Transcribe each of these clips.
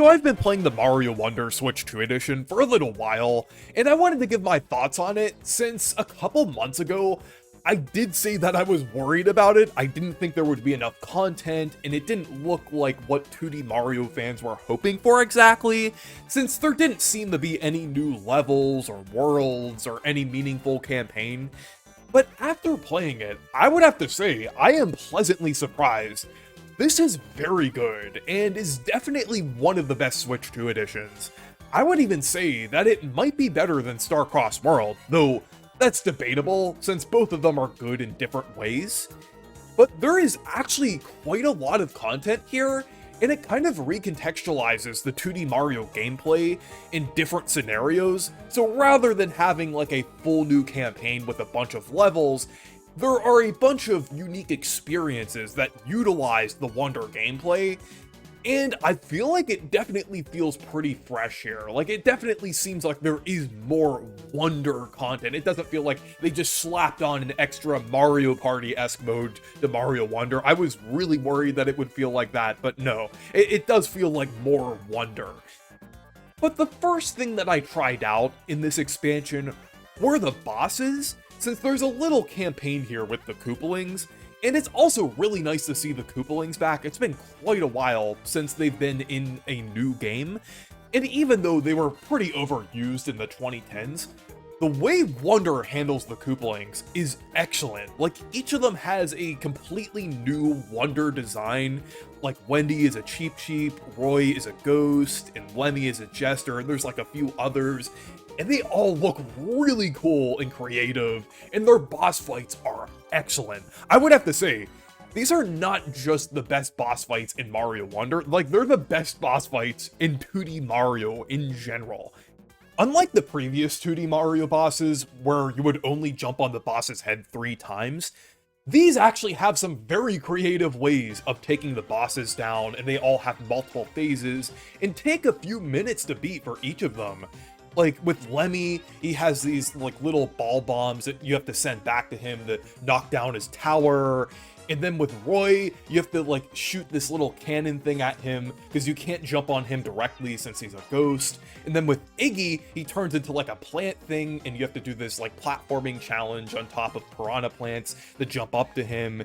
So I've been playing the Mario Wonder Switch 2 edition for a little while, and I wanted to give my thoughts on it since a couple months ago, I did say that I was worried about it. I didn't think there would be enough content, and it didn't look like what 2D Mario fans were hoping for exactly, since there didn't seem to be any new levels or worlds or any meaningful campaign. But after playing it, I would have to say I am pleasantly surprised. This is very good, and is definitely one of the best Switch 2 editions. I would even say that it might be better than Star-Crossed World, though that's debatable, since both of them are good in different ways. But there is actually quite a lot of content here, and it kind of recontextualizes the 2D Mario gameplay in different scenarios, so rather than having like a full new campaign with a bunch of levels, there are a bunch of unique experiences that utilize the Wonder gameplay, and I feel like it definitely feels pretty fresh here. Like, it definitely seems like there is more Wonder content. It doesn't feel like they just slapped on an extra Mario Party-esque mode to Mario Wonder. I was really worried that it would feel like that, but no, it does feel like more Wonder. But the first thing that I tried out in this expansion were the bosses, since there's a little campaign here with the Koopalings, and it's also really nice to see the Koopalings back. It's been quite a while since they've been in a new game, and even though they were pretty overused in the 2010s, the way Wonder handles the Koopalings is excellent. Like, each of them has a completely new Wonder design. Like, Wendy is a Cheep Cheep, Roy is a ghost, and Lemmy is a jester, and there's like a few others. And they all look really cool and creative, and their boss fights are excellent. I would have to say, these are not just the best boss fights in Mario Wonder, like, they're the best boss fights in 2D Mario in general. Unlike the previous 2D Mario bosses, where you would only jump on the boss's head 3 times, these actually have some very creative ways of taking the bosses down, and they all have multiple phases, and take a few minutes to beat for each of them. Like, with Lemmy, he has these, like, little ball bombs that you have to send back to him to knock down his tower. And then with Roy, you have to, like, shoot this little cannon thing at him, because you can't jump on him directly since he's a ghost. And then with Iggy, he turns into, like, a plant thing, and you have to do this, like, platforming challenge on top of piranha plants to jump up to him.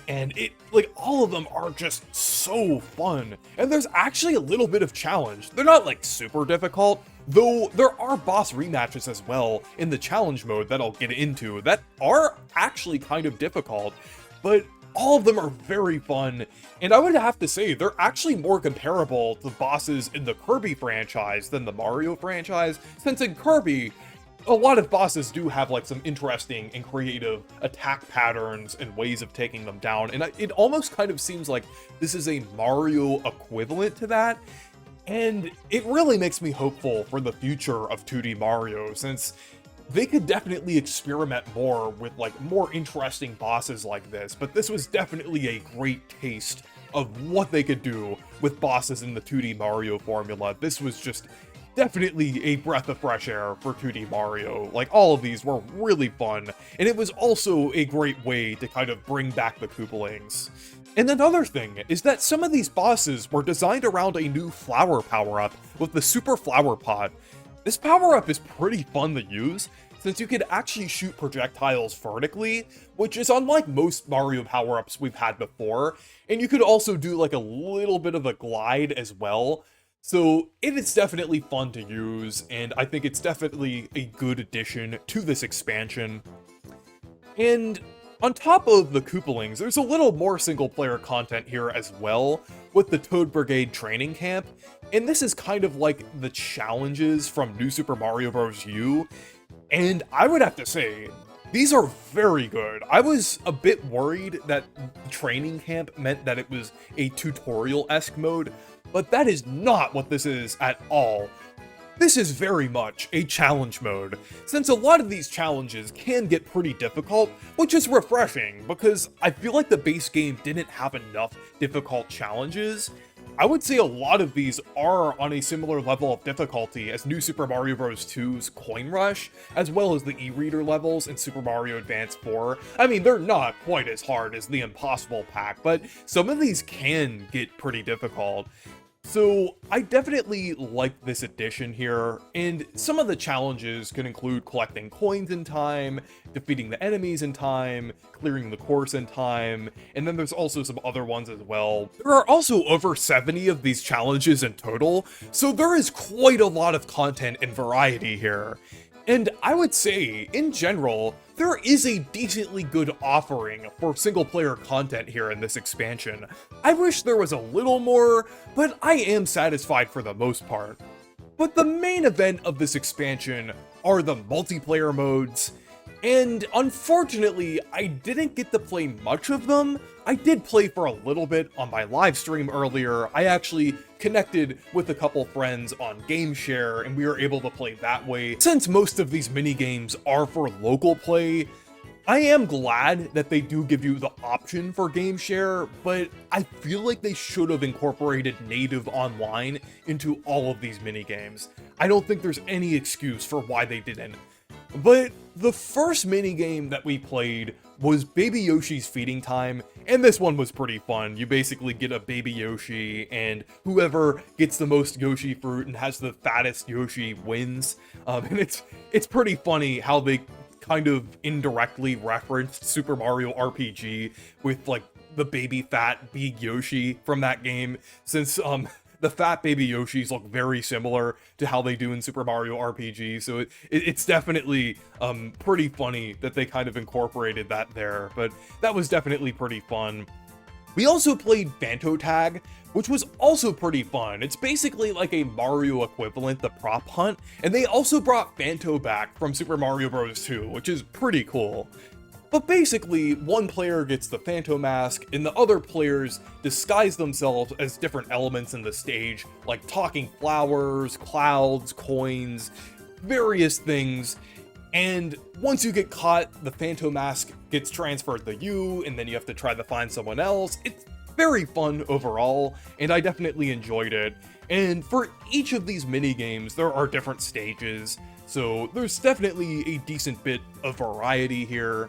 And it, like, all of them are just so fun. And there's actually a little bit of challenge. They're not, like, super difficult, though there are boss rematches as well in the challenge mode that I'll get into that are actually kind of difficult, but all of them are very fun, and I would have to say they're actually more comparable to bosses in the Kirby franchise than the Mario franchise, since in Kirby, a lot of bosses do have like some interesting and creative attack patterns and ways of taking them down, and it almost kind of seems like this is a Mario equivalent to that. And it really makes me hopeful for the future of 2D Mario, since they could definitely experiment more with like more interesting bosses like this, but this was definitely a great taste of what they could do with bosses in the 2D Mario formula. This was just definitely a breath of fresh air for 2D Mario. Like, all of these were really fun, and it was also a great way to kind of bring back the Koopalings. And another thing is that some of these bosses were designed around a new flower power-up with the Super Flower Pot. This power-up is pretty fun to use, since you could actually shoot projectiles vertically, which is unlike most Mario power-ups we've had before, and you could also do like a little bit of a glide as well. So it is definitely fun to use, and I think it's definitely a good addition to this expansion. And on top of the Koopalings, there's a little more single-player content here as well, with the Toad Brigade training camp, and this is kind of like the challenges from New Super Mario Bros. U, and I would have to say, these are very good. I was a bit worried that training camp meant that it was a tutorial-esque mode, but that is not what this is at all. This is very much a challenge mode, since a lot of these challenges can get pretty difficult, which is refreshing, because I feel like the base game didn't have enough difficult challenges. I would say a lot of these are on a similar level of difficulty as New Super Mario Bros. 2's Coin Rush, as well as the e-reader levels in Super Mario Advance 4. I mean, they're not quite as hard as the Impossible Pack, but some of these can get pretty difficult. So I definitely like this edition here, and some of the challenges can include collecting coins in time, defeating the enemies in time, clearing the course in time, and then there's also some other ones as well. There are also over 70 of these challenges in total, so there is quite a lot of content and variety here. And I would say, in general, there is a decently good offering for single-player content here in this expansion. I wish there was a little more, but I am satisfied for the most part. But the main event of this expansion are the multiplayer modes, and unfortunately, I didn't get to play much of them. I did play for a little bit on my live stream earlier. I actually connected with a couple friends on GameShare, and we were able to play that way. Since most of these mini-games are for local play, I am glad that they do give you the option for GameShare, but I feel like they should have incorporated native online into all of these mini-games. I don't think there's any excuse for why they didn't. But the first minigame that we played was Baby Yoshi's Feeding Time, and this one was pretty fun. You basically get a baby Yoshi, and whoever gets the most Yoshi fruit and has the fattest Yoshi wins. And it's pretty funny how they kind of indirectly referenced Super Mario RPG with like the baby fat big Yoshi from that game, since the fat baby Yoshis look very similar to how they do in Super Mario RPG, so it's definitely pretty funny that they kind of incorporated that there, but that was definitely pretty fun. We also played Phanto Tag, which was also pretty fun. It's basically like a Mario equivalent to Prop Hunt, and they also brought Phanto back from Super Mario Bros. 2, which is pretty cool. But basically, one player gets the Phanto Mask, and the other players disguise themselves as different elements in the stage, like talking flowers, clouds, coins, various things. And once you get caught, the Phanto Mask gets transferred to you, and then you have to try to find someone else. It's very fun overall, and I definitely enjoyed it. And for each of these mini games, there are different stages, so there's definitely a decent bit of variety here.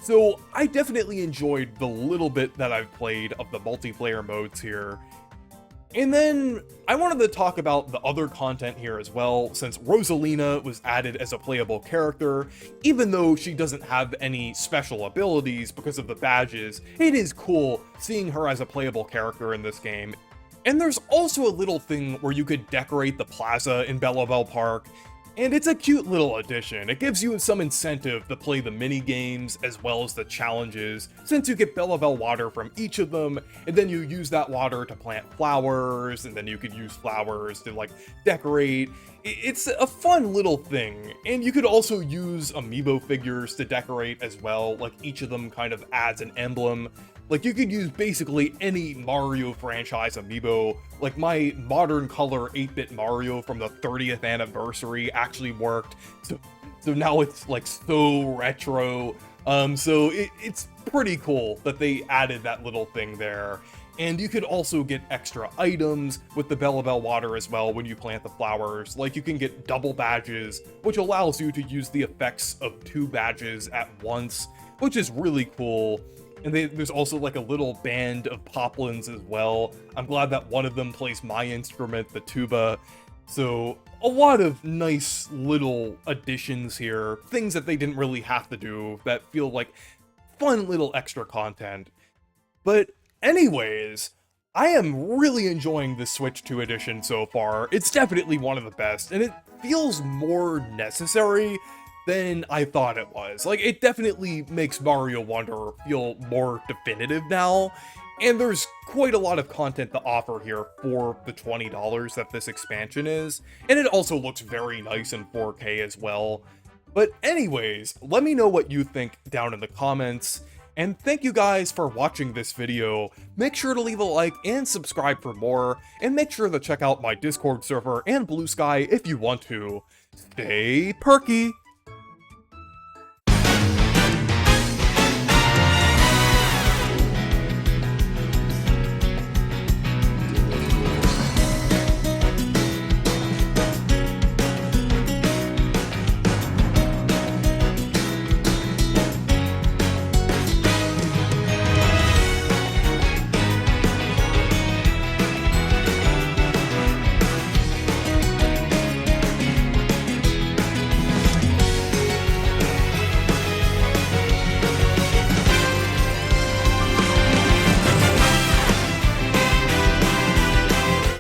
So I definitely enjoyed the little bit that I've played of the multiplayer modes here. And then I wanted to talk about the other content here as well, since Rosalina was added as a playable character. Even though she doesn't have any special abilities because of the badges, it is cool seeing her as a playable character in this game. And there's also a little thing where you could decorate the plaza in Bellabelle Park, and it's a cute little addition. It gives you some incentive to play the mini games as well as the challenges, since you get Bellabelle water from each of them, and then you use that water to plant flowers, and then you could use flowers to like decorate. It's a fun little thing, and you could also use amiibo figures to decorate as well, like each of them kind of adds an emblem. Like, you could use basically any Mario franchise amiibo. Like, my Modern Color 8-bit Mario from the 30th anniversary actually worked. So now it's, like, so retro. So it's pretty cool that they added that little thing there. And you could also get extra items with the Bellabelle water as well when you plant the flowers. Like, you can get double badges, which allows you to use the effects of 2 badges at once, which is really cool. And there's also like a little band of poplins as well. I'm glad that one of them plays my instrument, the tuba. So a lot of nice little additions here. Things that they didn't really have to do that feel like fun little extra content. But anyways, I am really enjoying this Switch 2 edition so far. It's definitely one of the best, and it feels more necessary than I thought it was. Like, it definitely makes Mario Wonder feel more definitive now, and there's quite a lot of content to offer here for the $20 that this expansion is, and it also looks very nice in 4K as well. But anyways, let me know what you think down in the comments, and thank you guys for watching this video. Make sure to leave a like and subscribe for more, and make sure to check out my Discord server and Blue Sky if you want to. Stay perky!